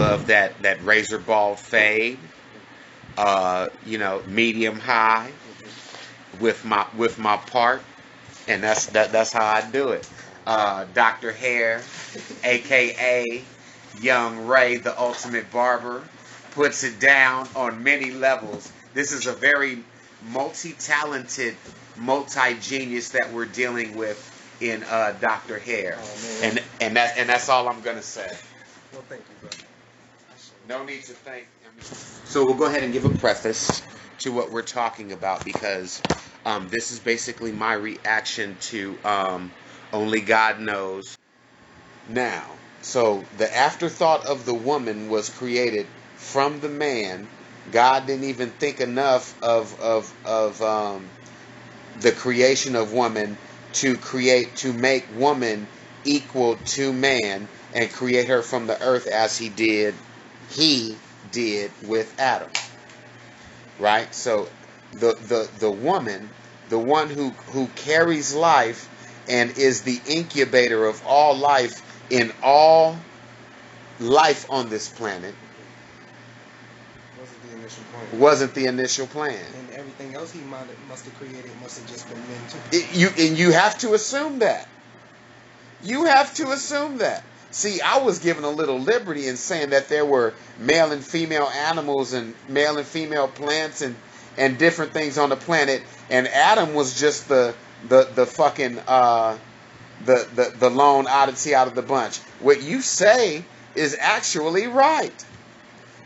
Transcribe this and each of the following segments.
love that razor ball fade, medium high with my part, and that's how I do it. Dr. Hair, aka Young Ray, the ultimate barber, puts it down on many levels. This is a very multi-talented, multi-genius that we're dealing with in Dr. Hair. Oh, and that's all I'm gonna say. Well, thank you, brother. No need to thank. So we'll go ahead and give a preface to what we're talking about, because this is basically my reaction to Only God Knows. Now, so the afterthought of the woman was created from the man. God didn't even think enough of the creation of woman to make woman equal to man and create her from the earth as he did with Adam. Right? So the woman, the one who carries life and is the incubator of all life in all life on this planet, wasn't the initial plan. And everything else he must have created must have just been men too. You have to assume that. You have to assume that. See, I was given a little liberty in saying that there were male and female animals and male and female plants and different things on the planet, and Adam was just the fucking the lone oddity out of the bunch. What you say is actually right,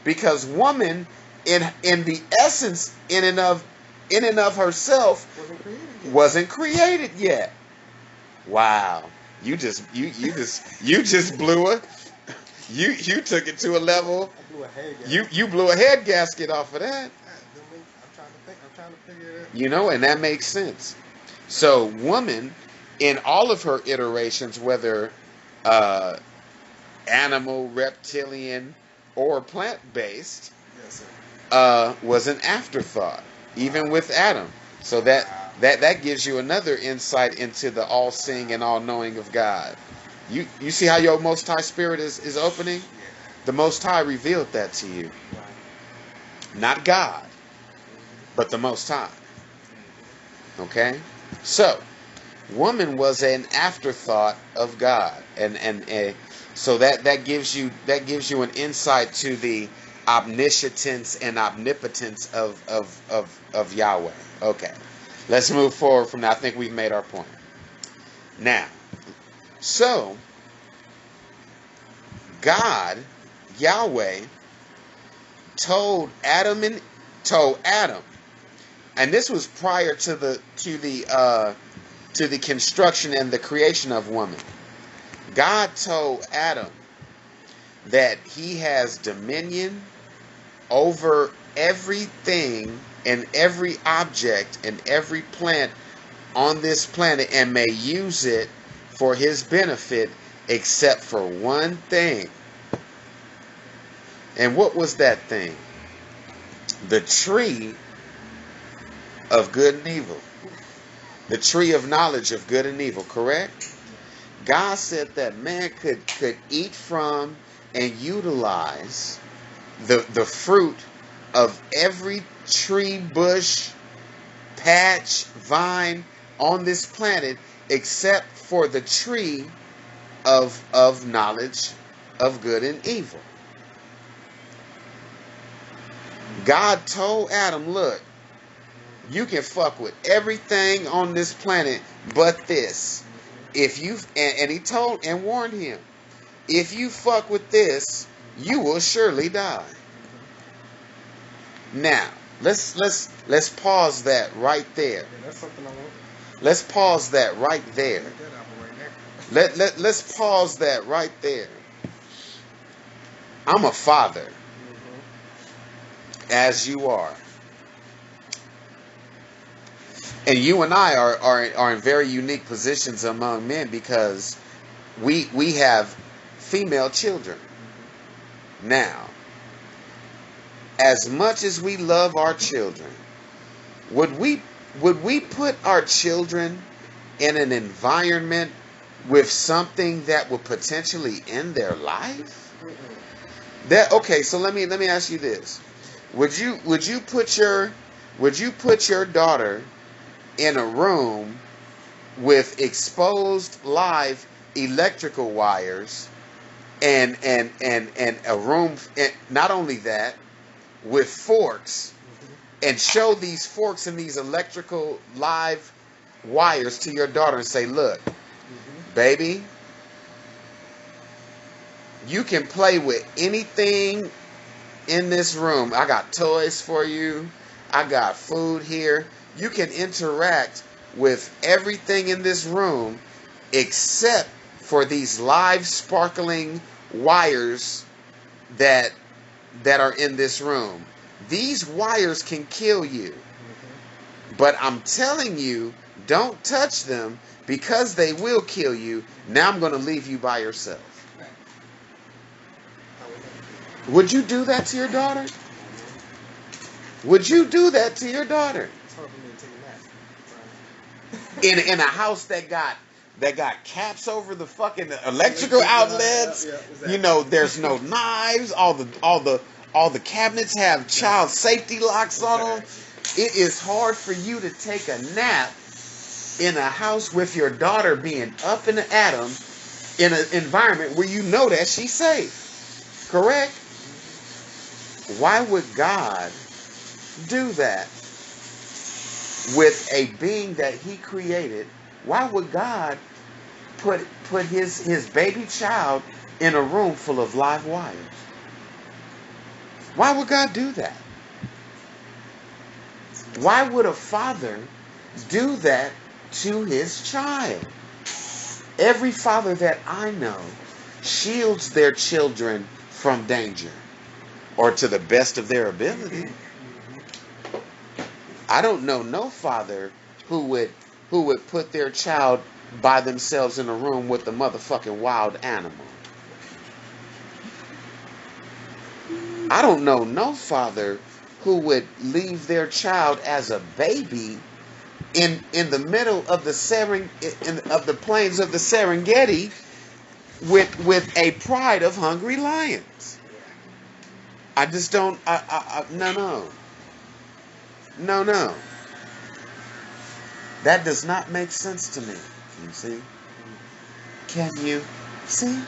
because woman in the essence in and of herself wasn't created yet. Wow. You just blew it. You took it to a level. You blew a head gasket off of that. I'm trying to figure it out. You know, and that makes sense. So, woman, in all of her iterations, whether animal, reptilian, or plant-based, yes, sir, was an afterthought, even with Adam. So that gives you another insight into the all-seeing and all-knowing of God. You see how your Most High Spirit is opening? The Most High revealed that to you. Not God, but the Most High. Okay? So, woman was an afterthought of God. And so that gives you an insight to the omniscience and omnipotence of Yahweh. Okay. Let's move forward from that. I think we've made our point. Now, so God, Yahweh, told Adam, and this was prior to the construction and the creation of woman. God told Adam that he has dominion over everything and every object and every plant on this planet, and may use it for his benefit, except for one thing. And what was that thing? The tree of good and evil. The tree of knowledge of good and evil, correct? God said that man could eat from and utilize the fruit of every tree, bush, patch, vine on this planet, except for the tree of knowledge of good and evil. God told Adam, look, you can fuck with everything on this planet but this. If you and he told and warned him, if you fuck with this, you will surely die. Now, let's pause that right there. That's something I want. Let's pause that right there. Let's pause that right there. I'm a father, as you are. And you and I are in very unique positions among men, because we have female children. Now, as much as we love our children, would we put our children in an environment with something that would potentially end their life? That okay? So let me ask you this: would you put your daughter in a room with exposed live electrical wires and a room, and not only that, with forks, and show these forks and these electrical live wires to your daughter and say, look, baby, you can play with anything in this room. I got toys for you. I got food here. You can interact with everything in this room except for these live sparkling wires that are in this room. These wires can kill you. But I'm telling you, don't touch them because they will kill you. Now I'm going to leave you by yourself. Would you do that to your daughter? Would you do that to your daughter? It's hard for me to take a nap. In a house that got caps over the fucking electrical outlets. Exactly. You know, there's no knives. All the cabinets have child safety locks on them. It is hard for you to take a nap in a house with your daughter being up in the atom in an environment where you know that she's safe. Correct? Why would God do that with a being that he created? Why would God put his baby child in a room full of live wires? Why would God do that? Why would a father do that to his child? Every father that I know shields their children from danger, or to the best of their ability. I don't know no father who would put their child by themselves in a room with a motherfucking wild animal. I don't know no father who would leave their child as a baby in the middle of the of the plains of the Serengeti with a pride of hungry lions. I just don't. No. That does not make sense to me. You see? Can you see?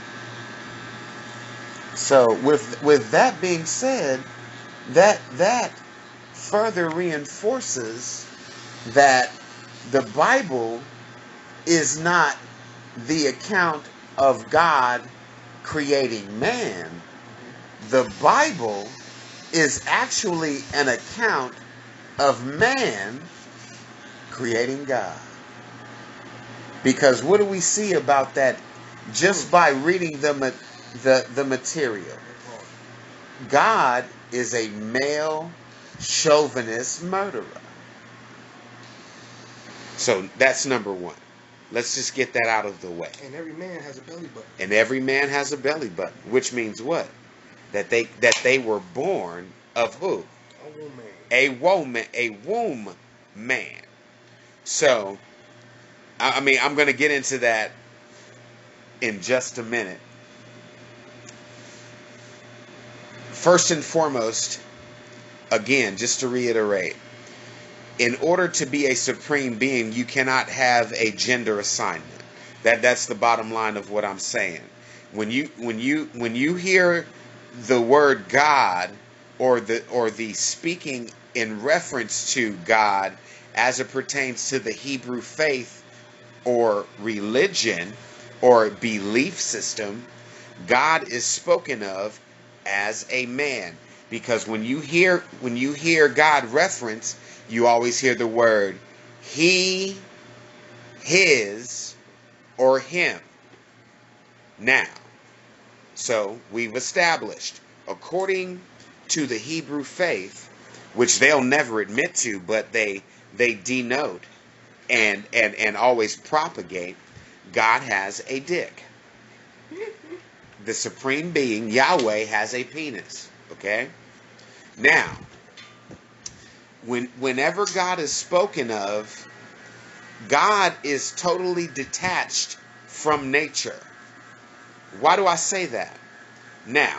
So with that being said, that further reinforces that the Bible is not the account of God creating man. The Bible is actually an account of man creating God. Because what do we see about that just by reading the material? God is a male chauvinist murderer. So that's number one. Let's just get that out of the way. And every man has a belly button. And every man has a belly button, which means what? That they were born of who? A womb man. So, I mean, I'm going to get into that in just a minute. First and foremost, again, just to reiterate, in order to be a supreme being, you cannot have a gender assignment. That's the bottom line of what I'm saying. When you hear the word God or the speaking in reference to God as it pertains to the Hebrew faith or religion or belief system, God is spoken of as a man. Because when you hear God reference, you always hear the word he, his, or him. Now, so we've established, according to the Hebrew faith, which they'll never admit to, but they denote and always propagate, God has a dick. The supreme being, Yahweh, has a penis. Okay? Now, whenever God is spoken of, God is totally detached from nature. Why do I say that? Now,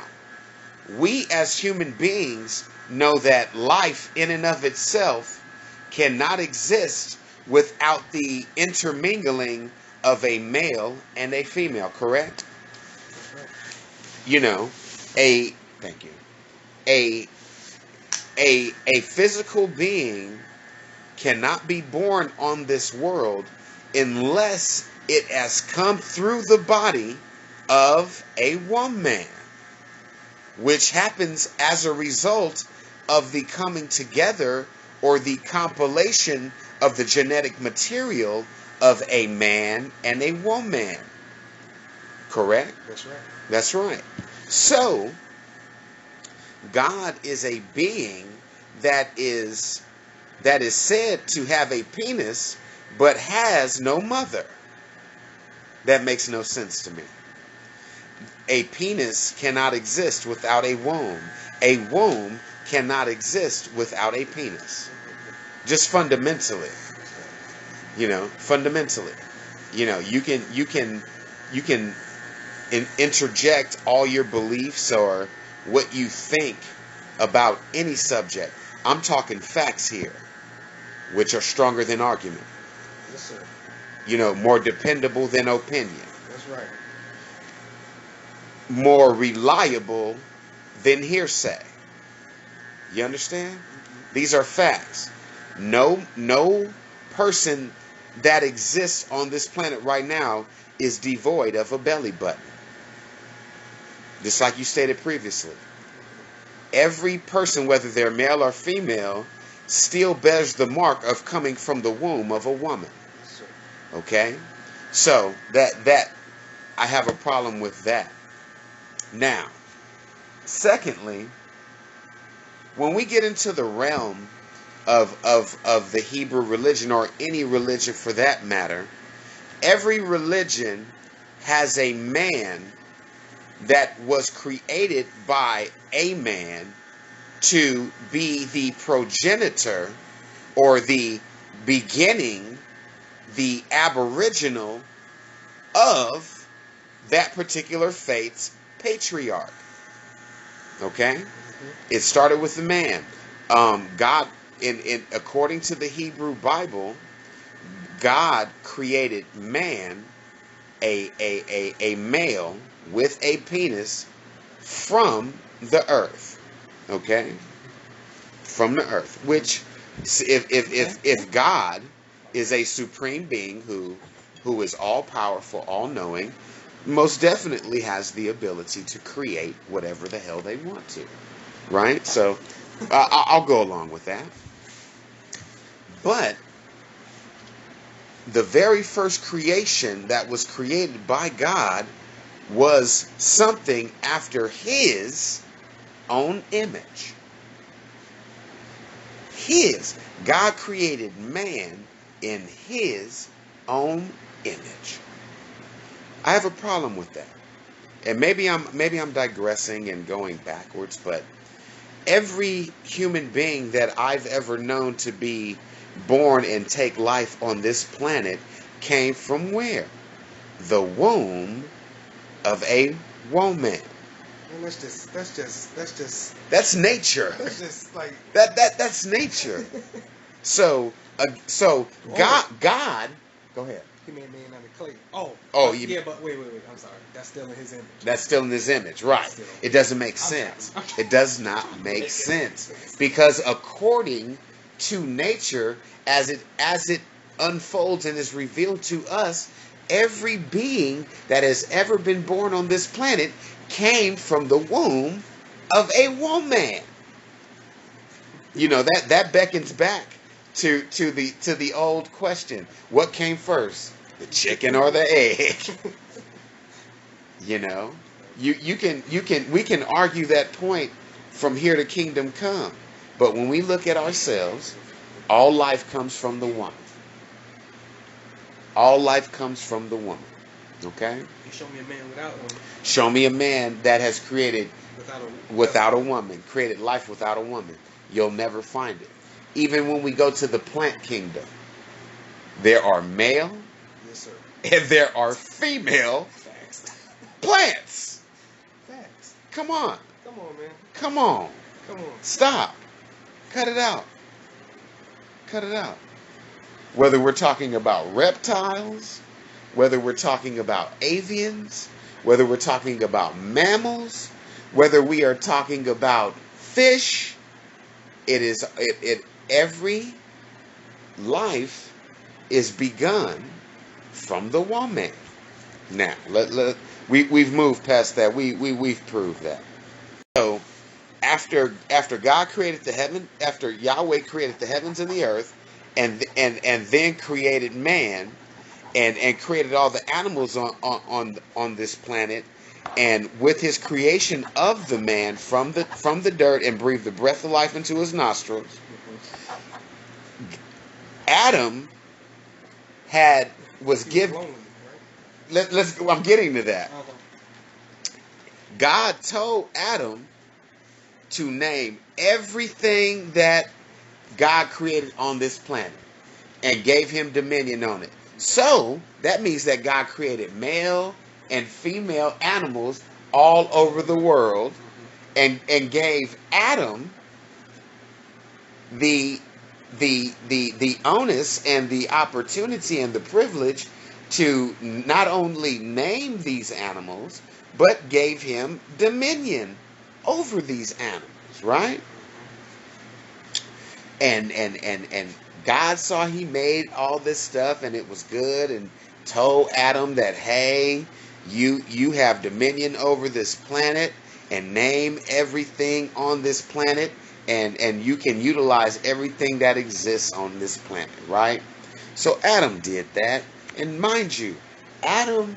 we as human beings know that life in and of itself cannot exist without the intermingling of a male and a female, correct? You know, a thank you. A physical being cannot be born on this world unless it has come through the body of a woman, which happens as a result of the coming together or the compilation of the genetic material of a man and a woman. Correct? That's right. That's right. So, God is a being that is said to have a penis but has no mother. That makes no sense to me. A penis cannot exist without a womb. A womb cannot exist without a penis. Just fundamentally. Fundamentally. You can interject all your beliefs or what you think about any subject. I'm talking facts here, which are stronger than argument. Yes, sir. More dependable than opinion. That's right. More reliable than hearsay. You understand? Mm-hmm. These are facts. No person that exists on this planet right now is devoid of a belly button. Just like you stated previously. Every person, whether they're male or female, still bears the mark of coming from the womb of a woman. Yes, sir. Okay? So, that I have a problem with that. Now, secondly, when we get into the realm of the Hebrew religion, or any religion for that matter, every religion has a man that was created by a man to be the progenitor or the beginning, the aboriginal of that particular faith's patriarch. Okay? Mm-hmm. It started with the man. God, in according to the Hebrew Bible, God created man, a male with a penis, from the earth. Okay? From the earth. Which, if God is a supreme being who is all powerful, all knowing, most definitely has the ability to create whatever the hell they want to. Right? So, I'll go along with that. But the very first creation that was created by God was something after His own image. God created man in His own image. I have a problem with that. And maybe I'm digressing and going backwards, but every human being that I've ever known to be born and take life on this planet came from where? The womb of a woman. And that's just That's nature. that's just like That's nature. So God. Go ahead. He made man out of clay. Yeah, but wait. I'm sorry. That's still in His image. That's still in His image, right? It doesn't make sense. It does not make sense because according to nature, as it unfolds and is revealed to us, every being that has ever been born on this planet came from the womb of a woman. That beckons back to the old question: what came first, the chicken or the egg? We can argue that point from here to kingdom come, but when we look at ourselves, all life comes from the woman. All life comes from the woman. Okay? You show me a man without one. Show me a man that has created Without a woman, created life without a woman. You'll never find it. Even when we go to the plant kingdom, there are male, yes, sir, and there are female Facts. plants. Facts. Come on. on, man. Come on. Come on. Stop. Cut it out. Cut it out. Whether we're talking about reptiles, whether we're talking about avians, whether we're talking about mammals, whether we are talking about fish, every life is begun from the woman. Now, we've moved past that. We've proved that. So, after God created the heaven, after Yahweh created the heavens and the earth, and then created man, and created all the animals on this planet, and with his creation of the man from the dirt, and breathed the breath of life into his nostrils, Adam was given. I'm getting to that. God told Adam to name everything that God created on this planet and gave him dominion on it. So that means that God created male and female animals all over the world, and gave Adam the onus and the opportunity and the privilege to not only name these animals, but gave him dominion over these animals, right? And God saw he made all this stuff and it was good, and told Adam that, hey, you have dominion over this planet, and name everything on this planet, and you can utilize everything that exists on this planet, right? So Adam did that. And mind you, Adam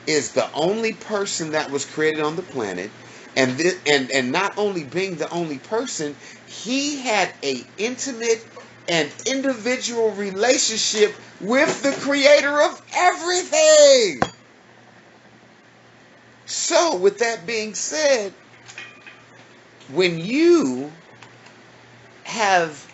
is the only person that was created on the planet, and not only being the only person, he had a intimate and individual relationship with the creator of everything. So with that being said, when you have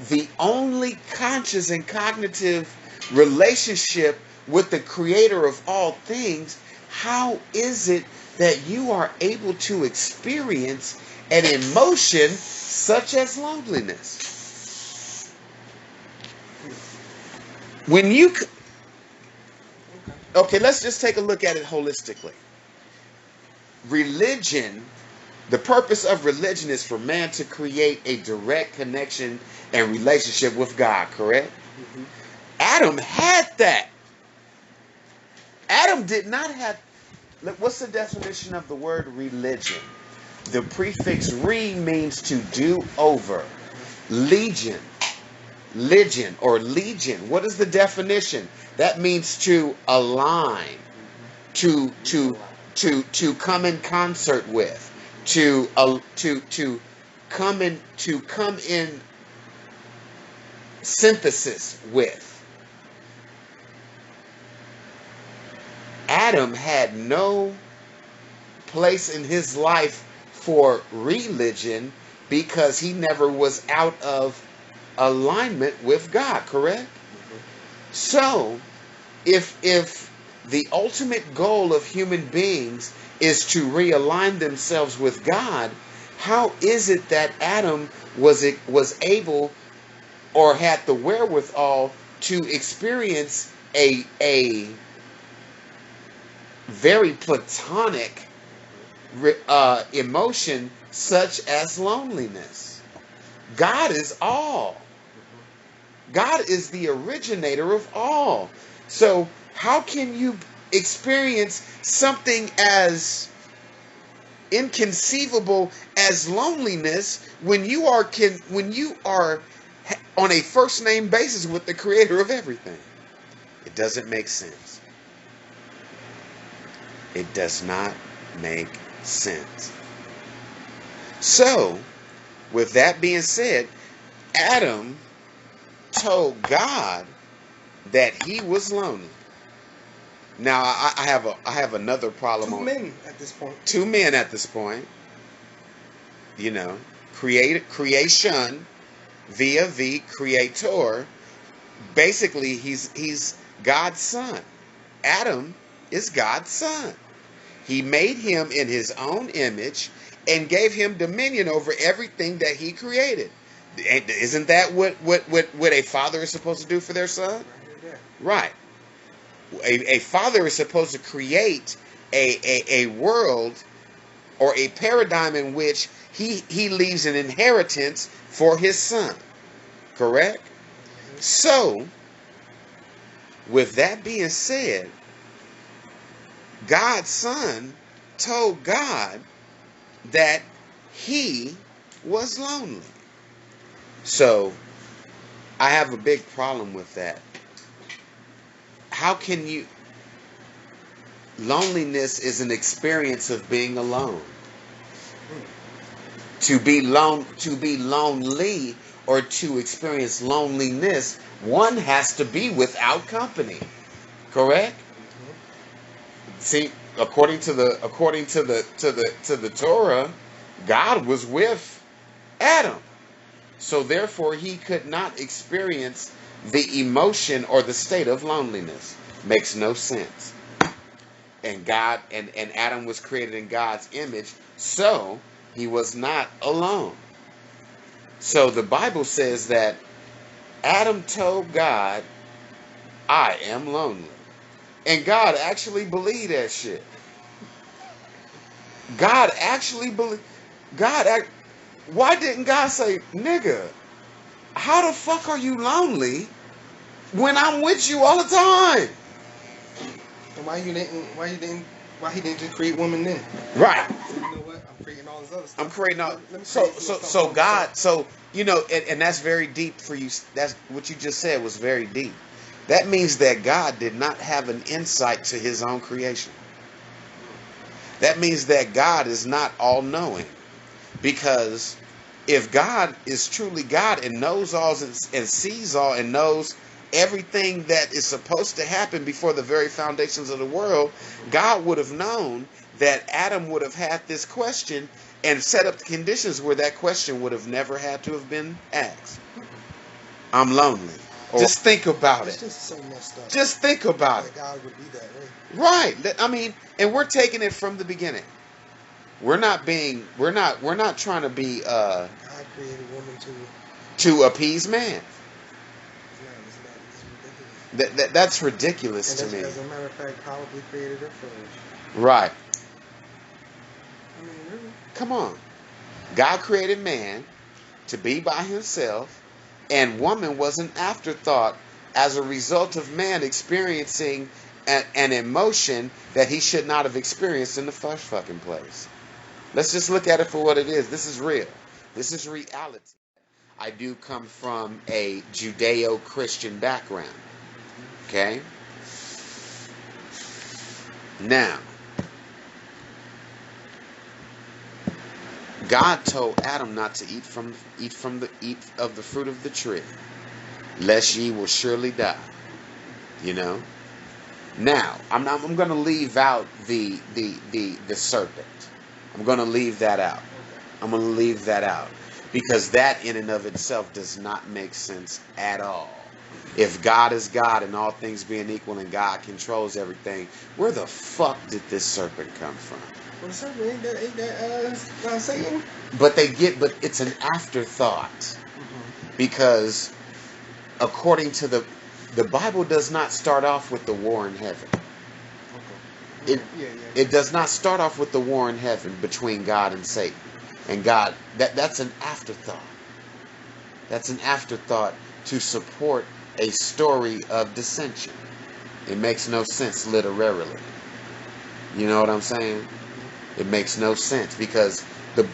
the only conscious and cognitive relationship with the creator of all things, how is it that you are able to experience an emotion such as loneliness? When you... Okay, let's just take a look at it holistically. Religion, the purpose of religion is for man to create a direct connection and relationship with God, correct? Mm-hmm. Adam had that. Adam did not have... What's the definition of the word religion? The prefix re means to do over. Legion. Or legion. What is the definition? That means to align. To come in concert with. To come in synthesis with. Adam had no place in his life for religion because he never was out of alignment with God, correct? Mm-hmm. So, if the ultimate goal of human beings is to realign themselves with God, how is it that Adam was able or had the wherewithal to experience a very platonic emotion such as loneliness? God is all. God is the originator of all. So how can you experience something as inconceivable as loneliness when you are on a first name basis with the creator of everything? It doesn't make sense. It does not make sense. So, with that being said, Adam told God that he was lonely. Now, I have another problem. Two men at this point. Two men at this point. You know, creation via the creator. Basically, he's God's son. Adam is God's son. He made him in his own image and gave him dominion over everything that he created. Isn't that what a father is supposed to do for their son? Right. A father is supposed to create a world or a paradigm in which he leaves an inheritance for his son. Correct? So, with that being said, God's son told God that he was lonely. So, I have a big problem with that. How can you... Loneliness is an experience of being alone. To be lonely or to experience loneliness, one has to be without company. Correct? See, according to the Torah, God was with Adam. So therefore he could not experience the emotion or the state of loneliness. Makes no sense. And God and Adam was created in God's image, so he was not alone. So the Bible says that Adam told God, I am lonely. And God actually believed that shit. God actually believed. Why didn't God say, nigga, how the fuck are you lonely when I'm with you all the time? And why he didn't just create women then? Right. So you know what? I'm creating all this other stuff. I'm creating all. Let me So God. So you know, and that's very deep for you. That's what you just said was very deep. That means that God did not have an insight to his own creation. That means that God is not all-knowing. Because if God is truly God and knows all and sees all and knows everything that is supposed to happen before the very foundations of the world, God would have known that Adam would have had this question and set up the conditions where that question would have never had to have been asked. I'm lonely. Just think about it. It's just so messed up. Just think about it. God would be that way. Right. I mean, and we're taking it from the beginning. We're not trying to be God created woman to appease man. It's ridiculous. That's ridiculous to me. As a matter of fact, probably created her first. Right. I mean, really? Come on. God created man to be by himself, and woman was an afterthought as a result of man experiencing an emotion that he should not have experienced in the first fucking place. Let's just look at it for what it is. This is real. This is reality. I do come from a Judeo-Christian background. Okay? Now, God told Adam not to eat of the fruit of the tree, lest ye will surely die. You know? Now, I'm going to leave out the serpent. I'm going to leave that out. I'm going to leave that out. Because that in and of itself does not make sense at all. If God is God and all things being equal and God controls everything, where the fuck did this serpent come from? Well, the serpent ain't that Satan? But it's an afterthought. Mm-hmm. Because according to the Bible does not start off with the war in heaven. It does not start off with the war in heaven between God and Satan. And God, that's an afterthought. That's an afterthought to support a story of dissension. It makes no sense literarily. You know what I'm saying? It makes no sense because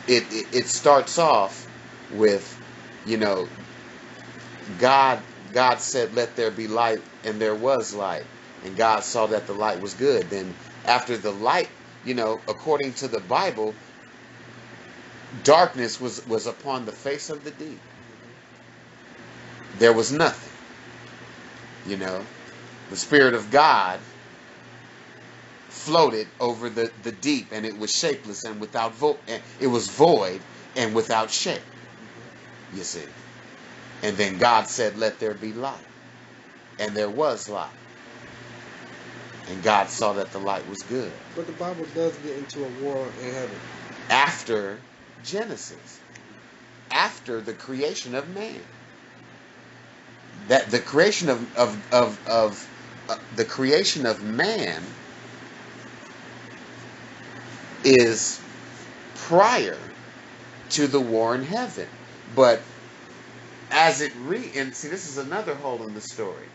it starts off with, you know, God said, let there be light, and there was light. And God saw that the light was good. Then after the light, you know, according to the Bible, darkness was upon the face of the deep. There was nothing. You know, the Spirit of God floated over the deep, and it was shapeless and without it was void and without shape. You see. And then God said, let there be light. And there was light. And God saw that the light was good. But the Bible does get into a war in heaven. After Genesis. After the creation of man. That the creation of the creation of man is prior to the war in heaven. But as it and see, this is another hole in the story.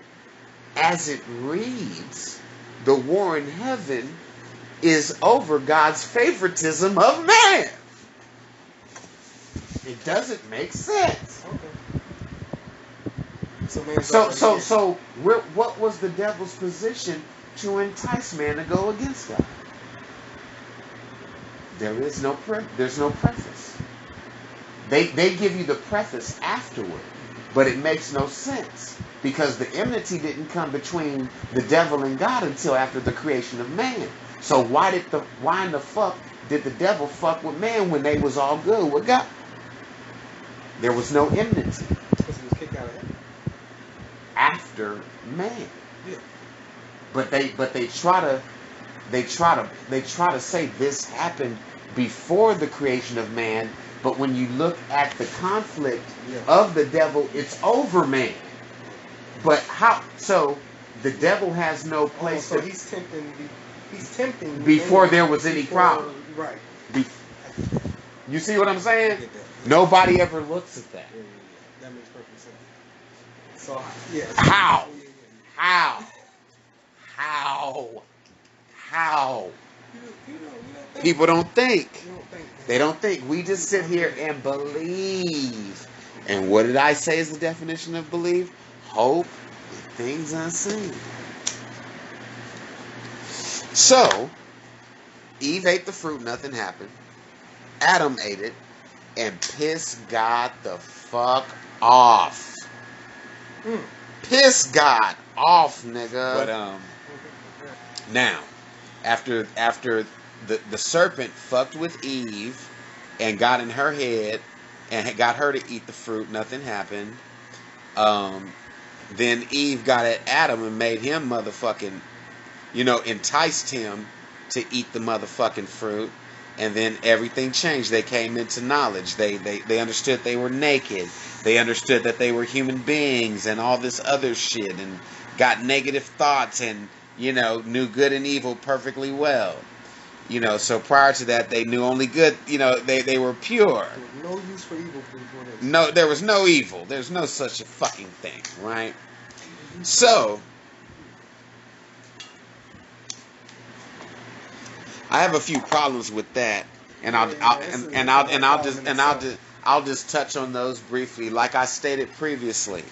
As it reads, the war in heaven is over God's favoritism of man. It doesn't make sense. Okay. So what was the devil's position to entice man to go against God? There's no preface. They give you the preface afterward, but it makes no sense because the enmity didn't come between the devil and God until after the creation of man. So why in the fuck did the devil fuck with man when they was all good with God? There was no enmity. Because he was kicked out of heaven. After man. Yeah. But they try to say this happened before the creation of man, but when you look at the conflict of the devil, it's over man. But how? So the devil has no place. So he's tempting before there was any problem. Right. You see what I'm saying? Nobody ever looks at that. Yeah. That makes perfect sense. So yeah. How? People don't think. They don't think. We just sit here and believe. And what did I say is the definition of believe? Hope in things unseen. So, Eve ate the fruit, nothing happened. Adam ate it and pissed God the fuck off. Piss God off, nigga. But now, after the serpent fucked with Eve and got in her head and got her to eat the fruit, nothing happened. Then Eve got at Adam and made him motherfucking, enticed him to eat the motherfucking fruit. And then everything changed. They came into knowledge. They understood they were naked. They understood that they were human beings and all this other shit, and got negative thoughts and, knew good and evil perfectly well. So prior to that, they knew only good. They were pure. There was no use for evil before this. No, there was no evil. There's no such a fucking thing, right? So I have a few problems with that, and I'll just touch on those briefly. Like I stated previously,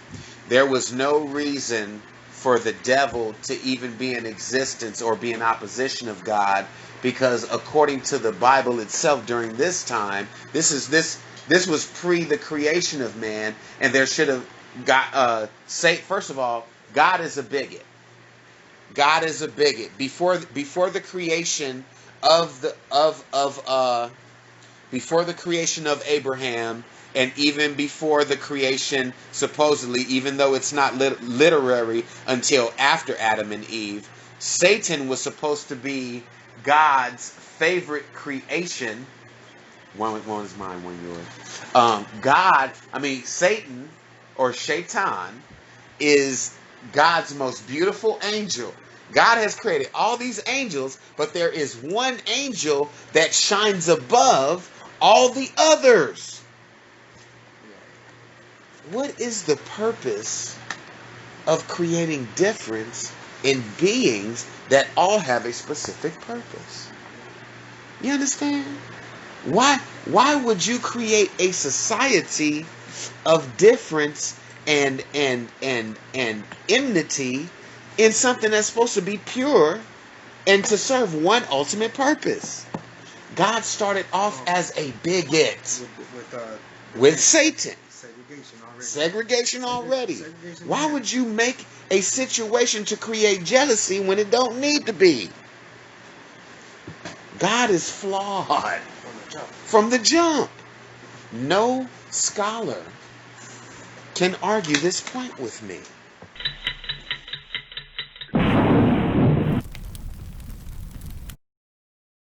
there was no reason for the devil to even be in existence or be in opposition of God, because according to the Bible itself, during this time, this was pre the creation of man, and there should have got first of all, God is a bigot. God is a bigot. Before the creation before the creation of Abraham, and even before the creation, supposedly, even though it's not literary until after Adam and Eve, Satan was supposed to be God's favorite creation. One is mine, one yours. Satan or Shaitan is God's most beautiful angel. God has created all these angels, but there is one angel that shines above all the others. What is the purpose of creating difference in beings that all have a specific purpose? You understand? Why would you create a society of difference and enmity in something that's supposed to be pure and to serve one ultimate purpose? God started off as a bigot with Satan. Segregation already. Why would you make a situation to create jealousy when it don't need to be? God is flawed from the jump. No scholar can argue this point with me.